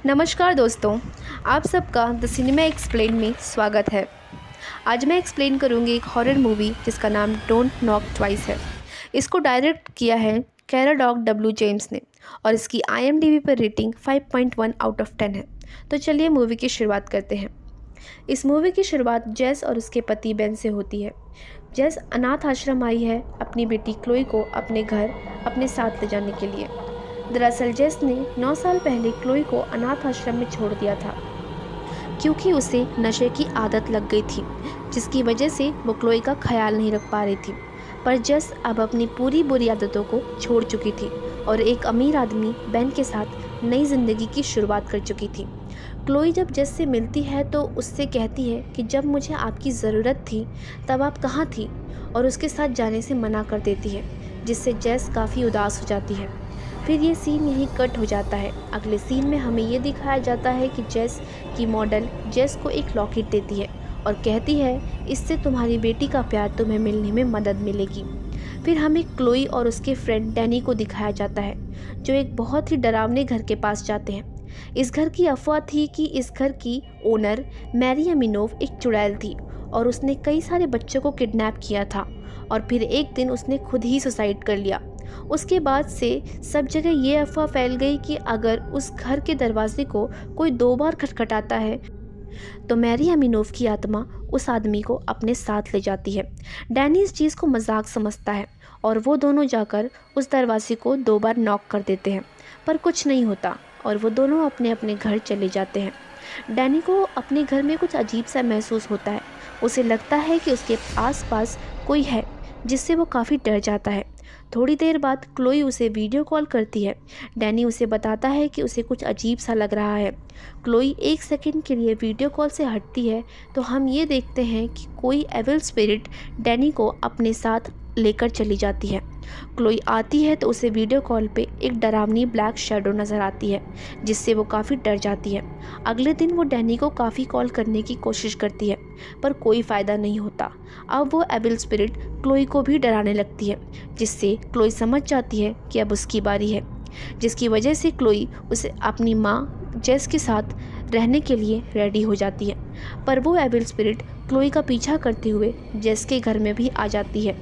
नमस्कार दोस्तों, आप सबका द सिनेमा एक्सप्लेन में स्वागत है। आज मैं एक्सप्लेन करूंगी एक हॉरर मूवी जिसका नाम डोंट नॉक ट्वाइस है। इसको डायरेक्ट किया है कैरा डॉग डब्ल्यू जेम्स ने और इसकी IMDb पर रेटिंग 5.1 आउट ऑफ 10 है। तो चलिए मूवी की शुरुआत करते हैं। इस मूवी की शुरुआत जेस और उसके पति बेन से होती है। जेस अनाथ आश्रम आई है अपनी बेटी क्लोई को अपने घर अपने साथ ले जाने के लिए। दरअसल जेस ने 9 साल पहले क्लोई को अनाथ आश्रम में छोड़ दिया था क्योंकि उसे नशे की आदत लग गई थी, जिसकी वजह से वो क्लोई का ख्याल नहीं रख पा रही थी। पर जेस अब अपनी पूरी बुरी आदतों को छोड़ चुकी थी और एक अमीर आदमी बेन के साथ नई ज़िंदगी की शुरुआत कर चुकी थी। क्लोई जब जेस से मिलती है तो उससे कहती है कि जब मुझे आपकी ज़रूरत थी तब आप कहाँ थी, और उसके साथ जाने से मना कर देती है, जिससे जेस काफ़ी उदास हो जाती है। फिर ये सीन यहीं कट हो जाता है। अगले सीन में हमें ये दिखाया जाता है कि जेस की मॉडल जेस को एक लॉकेट देती है और कहती है इससे तुम्हारी बेटी का प्यार तुम्हें मिलने में मदद मिलेगी। फिर हमें क्लोई और उसके फ्रेंड डैनी को दिखाया जाता है, जो एक बहुत ही डरावने घर के पास जाते हैं। इस घर की अफवाह थी कि इस घर की ओनर मैरी अमिनोव एक चुड़ैल थी और उसने कई सारे बच्चों को किडनैप किया था और फिर एक दिन उसने खुद ही सुसाइड कर लिया। उसके बाद से सब जगह ये अफवाह फैल गई कि अगर उस घर के दरवाजे को कोई 2 बार खटखटाता है तो मैरी अमिनोव की आत्मा उस आदमी को अपने साथ ले जाती है। डैनी इस चीज़ को मजाक समझता है और वो दोनों जाकर उस दरवाजे को 2 बार नॉक कर देते हैं, पर कुछ नहीं होता और वो दोनों अपने अपने घर चले जाते हैं। डैनी को अपने घर में कुछ अजीब सा महसूस होता है। उसे लगता है कि उसके आसपास कोई है, जिससे वो काफ़ी डर जाता है। थोड़ी देर बाद क्लोई उसे वीडियो कॉल करती है। डैनी उसे बताता है कि उसे कुछ अजीब सा लग रहा है। क्लोई 1 सेकंड के लिए वीडियो कॉल से हटती है तो हम ये देखते हैं कि कोई एविल स्पिरिट डैनी को अपने साथ लेकर चली जाती है। क्लोई आती है तो उसे वीडियो कॉल पे एक डरावनी ब्लैक शैडो नज़र आती है, जिससे वो काफ़ी डर जाती है। अगले दिन वो डैनी को काफ़ी कॉल करने की कोशिश करती है, पर कोई फ़ायदा नहीं होता। अब वो एविल स्पिरिट क्लोई को भी डराने लगती है, जिससे क्लोई समझ जाती है कि अब उसकी बारी है, जिसकी वजह से क्लोई उसे अपनी माँ जेस के साथ रहने के लिए रेडी हो जाती है। पर वो एविल स्पिरिट क्लोई का पीछा करते हुए जेस के घर में भी आ जाती है,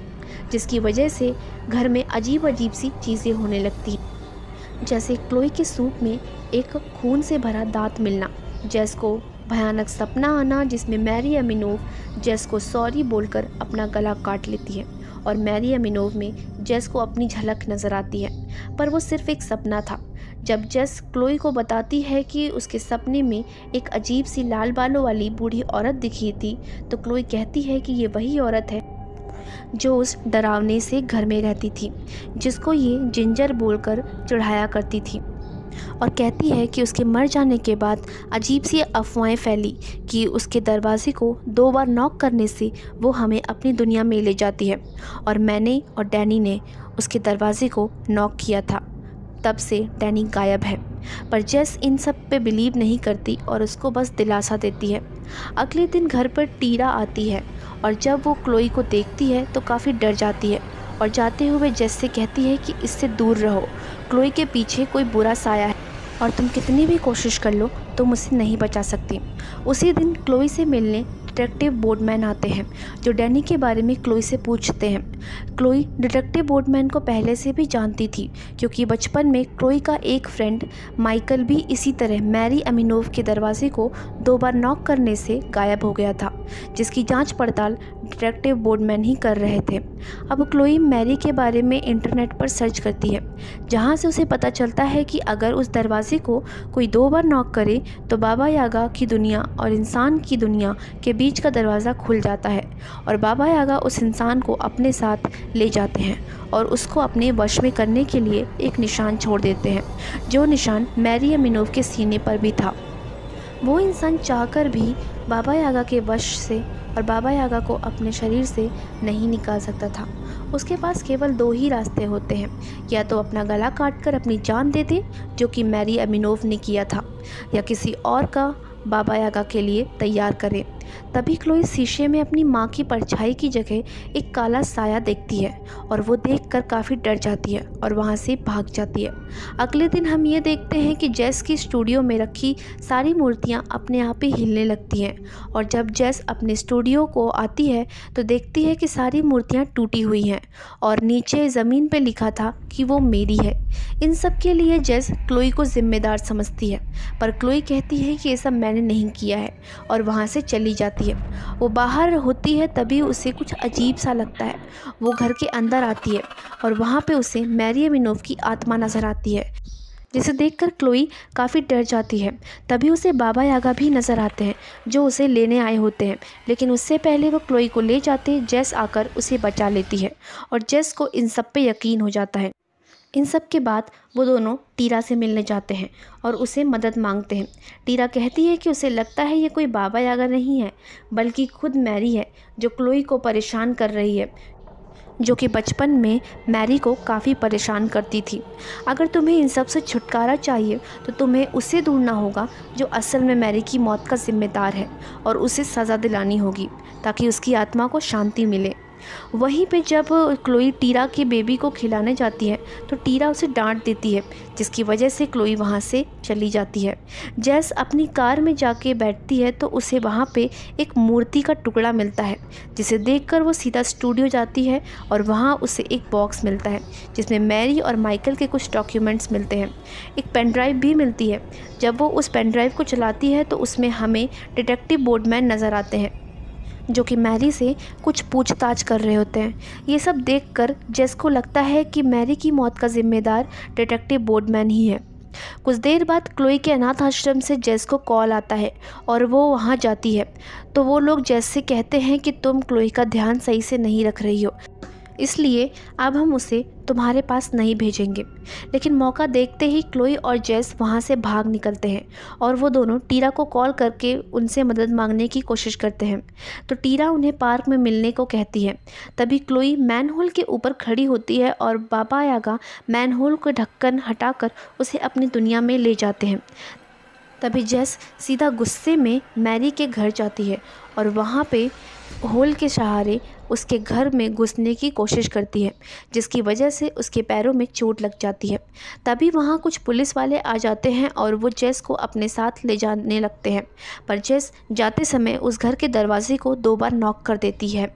जिसकी वजह से घर में अजीब अजीब सी चीज़ें होने लगती हैं, जैसे क्लोई के सूप में एक खून से भरा दांत मिलना, जेस को भयानक सपना आना जिसमें मैरी अमिनोव जेस को सॉरी बोलकर अपना गला काट लेती है और मैरी अमिनोव में जेस को अपनी झलक नज़र आती है, पर वो सिर्फ एक सपना था। जब जेस क्लोई को बताती है कि उसके सपने में एक अजीब सी लाल बालों वाली बूढ़ी औरत दिखी थी, तो क्लोई कहती है कि ये वही औरत है जो उस डरावने से घर में रहती थी, जिसको ये जिंजर बोलकर चिढ़ाया करती थी, और कहती है कि उसके मर जाने के बाद अजीब सी अफवाहें फैली कि उसके दरवाजे को 2 बार नॉक करने से वो हमें अपनी दुनिया में ले जाती है, और मैंने और डैनी ने उसके दरवाजे को नॉक किया था। तब से डैनी गायब है। पर जेस इन सब पे बिलीव नहीं करती और उसको बस दिलासा देती है। अगले दिन घर पर टीरा आती है और जब वो क्लोई को देखती है तो काफ़ी डर जाती है और जाते हुए जेस से कहती है कि इससे दूर रहो, क्लोई के पीछे कोई बुरा साया है और तुम कितनी भी कोशिश कर लो तुम उसे नहीं बचा सकती। उसी दिन क्लोई से मिलने डिटेक्टिव बोर्डमैन आते हैं, जो डैनी के बारे में क्लोई से पूछते हैं। क्लोई डिटेक्टिव बोर्डमैन को पहले से भी जानती थी, क्योंकि बचपन में क्लोई का एक फ्रेंड माइकल भी इसी तरह मैरी अमिनोव के दरवाजे को 2 बार नॉक करने से गायब हो गया था, जिसकी जांच पड़ताल डिटेक्टिव बोर्डमैन ही कर रहे थे। अब क्लोई मैरी के बारे में इंटरनेट पर सर्च करती है, जहां से उसे पता चलता है कि अगर उस दरवाजे को कोई 2 बार नॉक करे तो बाबा यागा की दुनिया और इंसान की दुनिया के बीच का दरवाज़ा खुल जाता है और बाबा यागा उस इंसान को अपने साथ ले जाते हैं और उसको अपने वश में करने के लिए एक निशान छोड़ देते हैं, जो निशान मैरी अमिनोव के सीने पर भी था। वो इंसान चाहकर भी बाबा यागा के वश से और बाबा यागा को अपने शरीर से नहीं निकाल सकता था। उसके पास केवल 2 ही रास्ते होते हैं, या तो अपना गला काटकर अपनी जान दे दे, जो कि मैरी अमिनोव ने किया था, या किसी और का बाबा यागा के लिए तैयार करे। तभी क्लोई शीशे में अपनी माँ की परछाई की जगह एक काला साया देखती है और वो देखकर काफ़ी डर जाती है और वहाँ से भाग जाती है। अगले दिन हम ये देखते हैं कि जेस की स्टूडियो में रखी सारी मूर्तियाँ अपने आप ही हिलने लगती हैं और जब जेस अपने स्टूडियो को आती है तो देखती है कि सारी मूर्तियाँ टूटी हुई हैं और नीचे ज़मीन पे लिखा था कि वो मेरी है। इन सब के लिए जेस क्लोई को जिम्मेदार समझती है, पर क्लोई कहती है कि ये सब मैंने नहीं किया है और वहाँ से चली जाती है। वो बाहर होती है तभी उसे कुछ अजीब सा लगता है। वो घर के अंदर आती है और वहाँ पे उसे मैरी एमिनोव की आत्मा नज़र आती है, जिसे देखकर क्लोई काफ़ी डर जाती है। तभी उसे बाबा यागा भी नज़र आते हैं जो उसे लेने आए होते हैं, लेकिन उससे पहले वो क्लोई को ले जाते जेस आकर उसे बचा लेती है और जेस को इन सब पे यकीन हो जाता है। इन सब के बाद वो दोनों टीरा से मिलने जाते हैं और उसे मदद मांगते हैं। टीरा कहती है कि उसे लगता है ये कोई बाबा यागा नहीं है बल्कि खुद मैरी है जो क्लोई को परेशान कर रही है, जो कि बचपन में मैरी को काफ़ी परेशान करती थी। अगर तुम्हें इन सब से छुटकारा चाहिए तो तुम्हें उसे ढूंढना होगा जो असल में मैरी की मौत का जिम्मेदार है और उसे सज़ा दिलानी होगी ताकि उसकी आत्मा को शांति मिले। वहीं पे जब क्लोई टीरा के बेबी को खिलाने जाती है तो टीरा उसे डांट देती है, जिसकी वजह से क्लोई वहाँ से चली जाती है। जेस अपनी कार में जाके बैठती है तो उसे वहाँ पे एक मूर्ति का टुकड़ा मिलता है, जिसे देखकर वो सीधा स्टूडियो जाती है और वहाँ उसे एक बॉक्स मिलता है जिसमें मैरी और माइकल के कुछ डॉक्यूमेंट्स मिलते हैं। एक पेन ड्राइव भी मिलती है। जब वो उस पेन ड्राइव को चलाती है तो उसमें हमें डिटेक्टिव बोर्डमैन नज़र आते हैं जो कि मैरी से कुछ पूछताछ कर रहे होते हैं। ये सब देखकर जेस को लगता है कि मैरी की मौत का जिम्मेदार डिटेक्टिव बोर्डमैन ही है। कुछ देर बाद क्लोई के अनाथ आश्रम से जेस को कॉल आता है और वो वहाँ जाती है तो वो लोग जेस से कहते हैं कि तुम क्लोई का ध्यान सही से नहीं रख रही हो, इसलिए अब हम उसे तुम्हारे पास नहीं भेजेंगे। लेकिन मौका देखते ही क्लोई और जेस वहाँ से भाग निकलते हैं और वो दोनों टीरा को कॉल करके उनसे मदद मांगने की कोशिश करते हैं तो टीरा उन्हें पार्क में मिलने को कहती है। तभी क्लोई मैनहोल के ऊपर खड़ी होती है और बाबा यागा मैनहोल का ढक्कन हटाकर उसे अपनी दुनिया में ले जाते हैं। तभी जेस सीधा गुस्से में मैरी के घर जाती है और वहाँ पे होल के सहारे उसके घर में घुसने की कोशिश करती है, जिसकी वजह से उसके पैरों में चोट लग जाती है। तभी वहाँ कुछ पुलिस वाले आ जाते हैं और वो जेस को अपने साथ ले जाने लगते हैं, पर जेस जाते समय उस घर के दरवाजे को 2 बार नॉक कर देती है।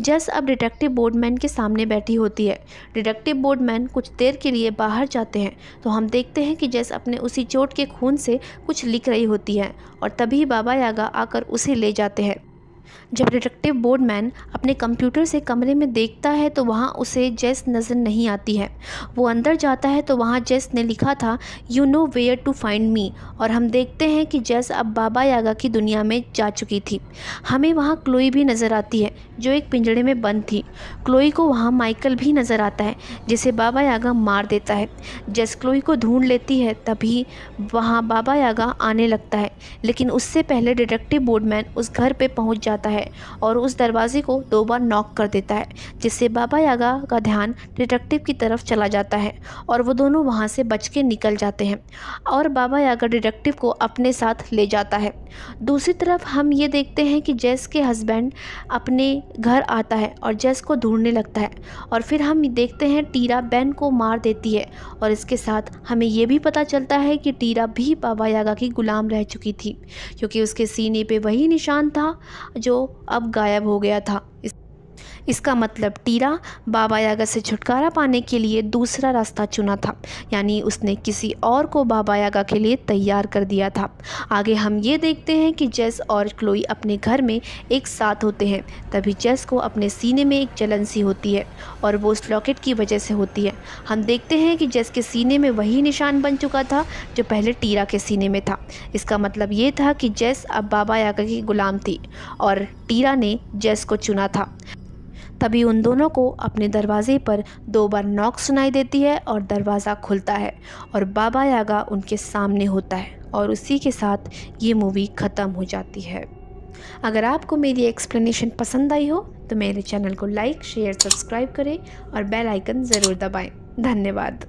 जेस अब डिटेक्टिव बोर्डमैन के सामने बैठी होती है। डिटेक्टिव बोर्डमैन कुछ देर के लिए बाहर जाते हैं तो हम देखते हैं कि जेस अपने उसी चोट के खून से कुछ लिख रही होती है और तभी बाबा यागा आकर उसे ले जाते हैं। जब डिटेक्टिव बोर्डमैन अपने कंप्यूटर से कमरे में देखता है तो वहाँ उसे जेस नज़र नहीं आती है। वो अंदर जाता है तो वहाँ जेस ने लिखा था you know where to find me और हम देखते हैं कि जेस अब बाबा यागा की दुनिया में जा चुकी थी। हमें वहाँ क्लोई भी नज़र आती है जो एक पिंजड़े में बंद थी। क्लोई को वहाँ माइकल भी नज़र आता है जिसे बाबा यागा मार देता है। जेस क्लोई को ढूंढ लेती है तभी वहाँ बाबा यागा आने लगता है, लेकिन उससे पहले डिटेक्टिव बोर्डमैन उस घर पे पहुँच जाता है और उस दरवाजे को 2 बार नॉक कर देता है, जिससे बाबा यागा का ध्यान डिटेक्टिव की तरफ चला जाता है और वो दोनों वहाँ से बच के निकल जाते हैं और बाबा यागा डिटेक्टिव को अपने साथ ले जाता है। दूसरी तरफ हम ये देखते हैं कि जेस के हस्बैंड अपने घर आता है और जेस को ढूंढने लगता है और फिर हम देखते हैं टीरा बेन को मार देती है और इसके साथ हमें ये भी पता चलता है कि टीरा भी बाबा यागा की गुलाम रह चुकी थी, क्योंकि उसके सीने पे वही निशान था जो अब गायब हो गया था। इसका मतलब टीरा बाबा यागा से छुटकारा पाने के लिए दूसरा रास्ता चुना था, यानी उसने किसी और को बाबा यागा के लिए तैयार कर दिया था। आगे हम ये देखते हैं कि जेस और क्लोई अपने घर में एक साथ होते हैं। तभी जेस को अपने सीने में एक जलन सी होती है और वो उस लॉकेट की वजह से होती है। हम देखते हैं कि जेस के सीने में वही निशान बन चुका था जो पहले टीरा के सीने में था। इसका मतलब ये था कि जेस अब बाबा यागा की गुलाम थी और टीरा ने जेस को चुना था। तभी उन दोनों को अपने दरवाजे पर 2 बार नॉक सुनाई देती है और दरवाज़ा खुलता है और बाबा यागा उनके सामने होता है और उसी के साथ ये मूवी ख़त्म हो जाती है। अगर आपको मेरी एक्सप्लेनेशन पसंद आई हो तो मेरे चैनल को लाइक, शेयर, सब्सक्राइब करें और बेल आइकन ज़रूर दबाएं। धन्यवाद।